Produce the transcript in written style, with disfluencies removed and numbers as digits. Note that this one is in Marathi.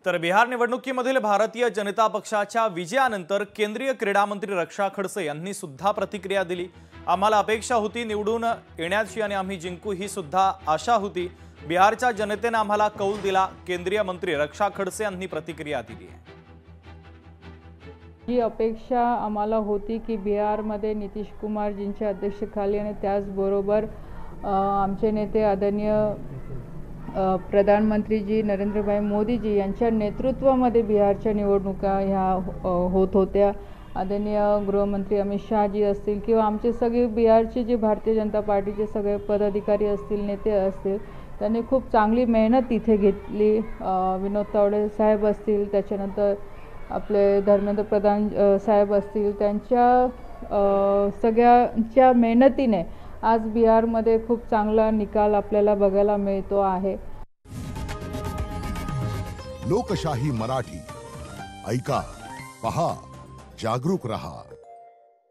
तर बिहार निवडणुकीमधील भारतीय जनता पक्षाच्या विजयानंतर केंद्रीय क्रीडा मंत्री रक्षा खडसे यांनी सुद्धा प्रतिक्रिया दिली। आम्हाला अपेक्षा होती निवडून येण्याची आणि आम्ही जिंकू ही सुद्धा आशा होती। बिहारच्या जनतेने आम्हाला कौल दिला, केंद्रीय मंत्री रक्षा खडसे यांनी प्रतिक्रिया दिली आहे। ही अपेक्षा आम्हाला होती की बिहारमध्ये नितीश कुमारजींच्या अध्यक्षतेखाली आणि त्याचबरोबर आमचे नेते आदरणीय प्रधानमंत्री नरेंद्रभाई मोदीजी यांच्या नेतृत्वामध्ये बिहारच्या निवडणुका ह्या होत होत्या। आदरणीय गृहमंत्री अमित शहाजी असतील किंवा आमचे सगळे बिहारचे जे भारतीय जनता पार्टीचे सगळे पदाधिकारी असतील, नेते असतील, त्यांनी खूप चांगली मेहनत इथे घेतली। विनोद तावडे साहेब असतील, त्याच्यानंतर आपले धर्मेंद्र प्रधान साहेब असतील, त्यांच्या सगळ्यांच्या मेहनतीने आज बिहारमध्ये खूप चांगला निकाल आपल्याला बघायला मिळतो आहे। लोकशाही मराठी ऐका, पहा, जागरूक रहा।